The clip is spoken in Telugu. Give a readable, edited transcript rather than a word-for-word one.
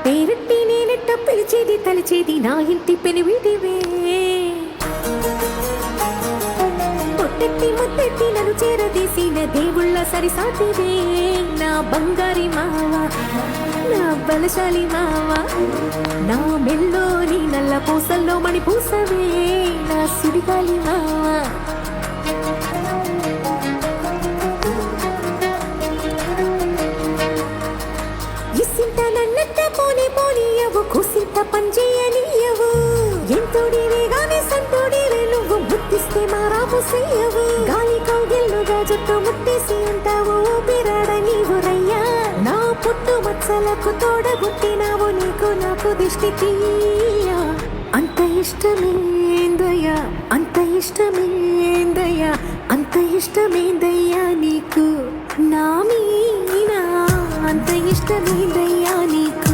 పేరెట్టి నేనెట్ట పిలిచేది తలిచేది నా ఇంటి పెనివిడివే. పొట్టెట్టి ముద్దెట్టి నన్ను చేరదీసిన దేవుళ్ళ సరిసాటివే. నా బంగారి మావ, నా బలశాలి మావ, నా మెల్లోని నల్ల పూసల్లో మణి పూసవే. నా సుడిగాలి మావ, ఇసింత నన్నట్ట పోనీ పోనీయవు, కుసింత పంచేయనీయవు. ఎంతోడివే గాని సంతోడివే నువ్వు, ముట్టిస్తే మారాము చెయ్యవు. గాలి కౌగిల్లుగా జుట్టు ముట్టేసి ఉంటావు, ఊపిరాడ నీవు రయ్యా. నా పుట్టు మచ్చలకు తోడబుట్టినావు, నీకు నాకు దిష్టి తీయ. అంత ఇష్టమేందయ్యా, అంత ఇష్టమేందయ్యా, అంత ఇష్టమేందయ్యా నీకు నా మీనా, అంత ఇష్టమేందయ్యా నీకు.